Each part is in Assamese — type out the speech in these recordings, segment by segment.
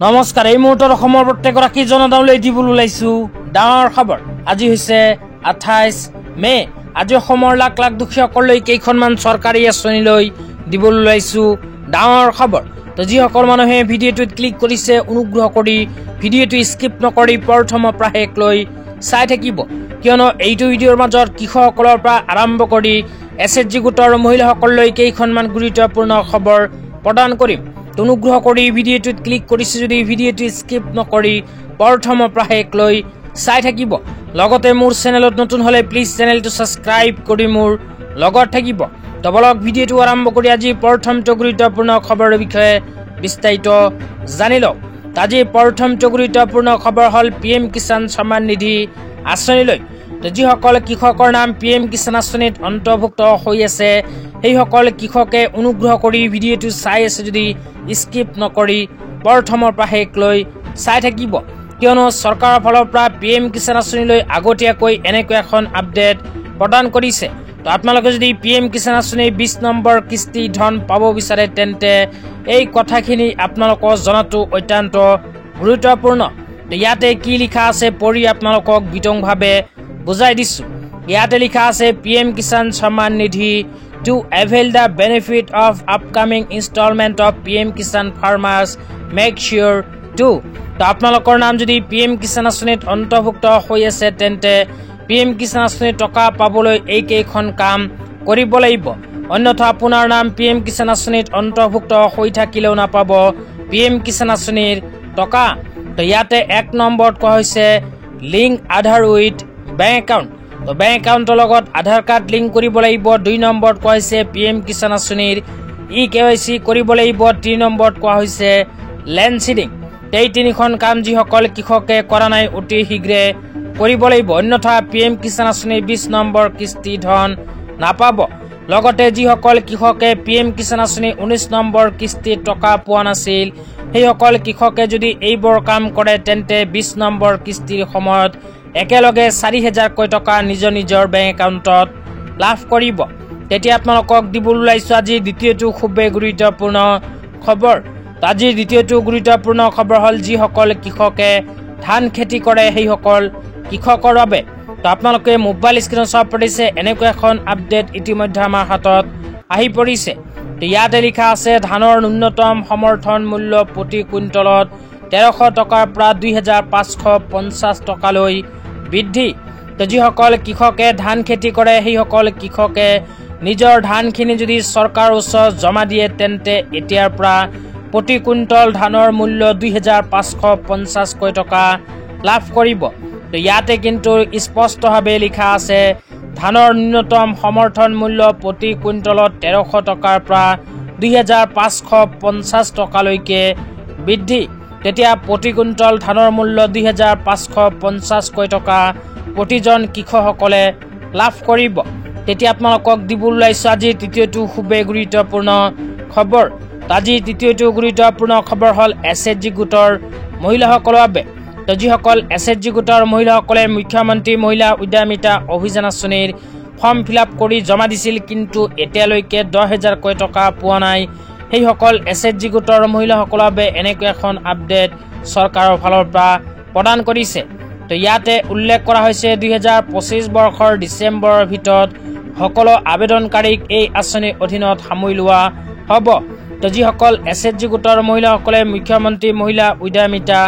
নমস্কাৰ এই মুহূৰ্তত অসমৰ প্ৰত্যেকগৰাকী জনতালৈ দিবলৈ ওলাইছো ডাঙৰ খবৰ। আজি হৈছে 28 মে। আজি অসমৰ লাখ লাখ দুখীয়াসকললৈ কেইখনমান চৰকাৰী আঁচনিলৈ দিবলৈ ওলাইছো ডাঙৰ খবৰ। তো যিসকল মানুহে ভিডিঅ'টোত ক্লিক কৰিছে অনুগ্ৰহ কৰি ভিডিঅ'টো স্কিপ নকৰি প্ৰথমৰ পৰা শেষলৈ চাই থাকিব, কিয়নো এইটো ভিডিঅ'ৰ মাজত কৃষকসকলৰ পৰা আৰম্ভ কৰি এছএইচজি গোটৰ মহিলাসকললৈ কেইখনমান গুৰুত্বপূৰ্ণ খবৰ প্ৰদান কৰিম। অনুগ্ৰহ কৰি ভিডিঅ'টোত ক্লিক কৰিছে যদি ভিডিঅ'টো স্কিপ নকৰি প্ৰথমৰ পৰা শেষলৈ চাই থাকিব। লগতে মোৰ চেনেলত নতুন হলে প্লিজ চেনেলটো ছাবস্ক্ৰাইব কৰি মোৰ লগত থাকিব। তো বলক ভিডিঅ'টো আৰম্ভ কৰি আজি প্ৰথমটো গুৰুত্বপূৰ্ণ খবৰৰ বিষয়ে বিস্তাৰিত জানি লওক। আজি প্ৰথমটো গুৰুত্বপূৰ্ণ খবৰ হ'ল PM কিষাণ সন্মান নিধি আঁচনিলৈ। তো যিসকল কৃষকৰ নাম PM কিষাণ আঁচনিত অন্তৰ্ভুক্ত হৈ আছে সেইসকল কৃষকে অনুগ্ৰহ কৰি ভিডিঅ'টো চাই আছে যদি স্কিপ নকৰি প্ৰথমৰ পৰা শেষলৈ চাই থাকিব, কিয়নো চৰকাৰৰ ফালৰ পৰা PM কিষাণ আঁচনিলৈ আগতীয়াকৈ এনেকৈ এখন আপডেট প্ৰদান কৰিছে। তো আপোনালোকে যদি PM কিষাণ আঁচনিৰ 20 নম্বৰ কিস্তি ধন পাব বিচাৰে তেন্তে এই কথাখিনি আপোনালোকক জনাটো অত্যন্ত গুৰুত্বপূৰ্ণ। তো ইয়াতে কি লিখা আছে পঢ়ি আপোনালোকক বিতংভাৱে বুজাই দিছো। ইয়াতে লিখা আছে PM কিষাণ সন্মান নিধি to avail the benefit of upcoming installment of PM Kisan farmers make sure to। তো আপোনালোকৰ নাম যদি PM কিষাণ আঁচনিত অন্তৰ্ভুক্ত হৈ আছে তেন্তে PM কিষাণ আঁচনিৰ টকা পাবলৈ এই কেইখন কাম কৰিব লাগিব, অন্যথা আপোনাৰ নাম PM কিষাণ আঁচনিত অন্তৰ্ভুক্ত হৈ থাকিলেও নাপাব PM কিষাণ আঁচনিৰ টকা। তো ইয়াতে 1 নম্বৰত কোৱা হৈছে link Aadhaar with bank account. তো বেংক একাউণ্টৰ লগত আধাৰ কাৰ্ড লিংক কৰিব লাগিব। 2 নম্বৰত কোৱা হৈছে PM কিষাণ আঁচনিৰ KYC কৰিব লাগিব। 3 নম্বৰত কোৱা হৈছে লেণ্ড চিডিং। এই তিনিখন কাম যিসকল কৃষকে কৰা নাই অতি শীঘ্ৰে কৰিব লাগিব, অন্যথা PM কিষাণ আঁচনিৰ 20 নম্বৰ কিস্তি ধন নাপাব। লগতে যিসকল কৃষকে PM কিষাণ আঁচনিৰ 19 নম্বৰ কিস্তিৰ টকা পোৱা নাছিল সেইসকল কৃষকে যদি এইবোৰ কাম কৰে তেন্তে 20 নম্বৰ কিস্তিৰ সময়ত একেলগে 4000 টকা নিজৰ নিজৰ বেংক একাউণ্টত লাভ কৰিব। তেতিয়া আপোনালোকক দিবলৈ ওলাইছো আজি দ্বিতীয়টো খুবেই গুৰুত্বপূৰ্ণ খবৰ। আজিৰ দ্বিতীয়টো গুৰুত্বপূৰ্ণ খবৰ হ'ল যিসকল কৃষকে ধান খেতি কৰে সেইসকল কৃষকৰ বাবে। তো আপোনালোকে মোবাইল স্ক্ৰীনত চাব পাৰিছে এনেকুৱা এখন আপডেট ইতিমধ্যে আমাৰ হাতত আহি পৰিছে। তো ইয়াতে লিখা আছে ধানৰ ন্যূনতম সমৰ্থন মূল্য প্ৰতি কুইণ্টলত 1300 টকাৰ পৰা 2550 টকালৈ বৃদ্ধি। তো যিসকল কৃষকে ধান খেতি কৰে সেইসকল কৃষকে নিজৰ ধানখিনি যদি চৰকাৰৰ ওচৰত জমা দিয়ে তেন্তে এতিয়াৰ পৰা প্ৰতি কুইণ্টল ধানৰ মূল্য 2550 টকা লাভ কৰিব। তো ইয়াতে কিন্তু স্পষ্টভাৱে লিখা আছে ধানৰ ন্যূনতম সমৰ্থন মূল্য প্ৰতি কুইণ্টলত 1300 টকাৰ পৰা 2550 টকালৈকে বৃদ্ধি। তেতিয়া প্ৰতি কুইণ্টল ধানৰ মূল্য 2550 টকা প্ৰতিজন কৃষকসকলে লাভ কৰিব। তেতিয়া আপোনালোকক দিবলৈ ওলাইছো আজি তৃতীয়টো খুবেই গুৰুত্বপূৰ্ণ খবৰ। আজি তৃতীয়টো গুৰুত্বপূৰ্ণ খবৰ হ'ল এছএইচজি গোটৰ মহিলাসকলৰ বাবে। তো যিসকল এছএইচজি গোটৰ মহিলাসকলে মুখ্যমন্ত্ৰী মহিলা উদ্যমিতা অভিযান আঁচনিৰ ফৰ্ম ফিল-আপ কৰি জমা দিছিল কিন্তু এতিয়ালৈকে 10000 টকা পোৱা নাই সেইসকল এছএইচজি গোটৰ মহিলাসকলৰ বাবে এনেকৈ এখন আপডেট চৰকাৰৰ ফালৰ পৰা প্ৰদান কৰিছে। তো ইয়াতে উল্লেখ কৰা হৈছে 2025 বৰ্ষৰ ডিচেম্বৰৰ ভিতৰত সকলো আবেদনকাৰীক এই আঁচনিৰ অধীনত সামৰি লোৱা হ'ব। তো যিসকল এছএইচজি গোটৰ মহিলাসকলে মুখ্যমন্ত্ৰী মহিলা উদ্যমিতা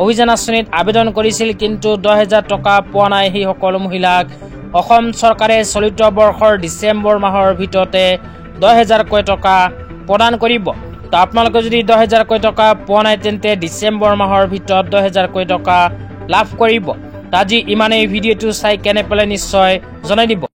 অভিযান আঁচনিত আবেদন কৰিছিল কিন্তু 10000 টকা পোৱা নাই সেইসকল মহিলাক অসম চৰকাৰে চলিত বৰ্ষৰ ডিচেম্বৰ মাহৰ ভিতৰতে 10000 টকা প্ৰদান কৰিব। তো আপোনালোকে যদি 10000 টকা পোৱা নাই তেন্তে ডিচেম্বৰ মাহৰ ভিতৰত 10000 টকা লাভ কৰিব। আজি ইমানেই। ভিডিঅ'টো চাই কেনে পালে নিশ্চয় জনাই দিব।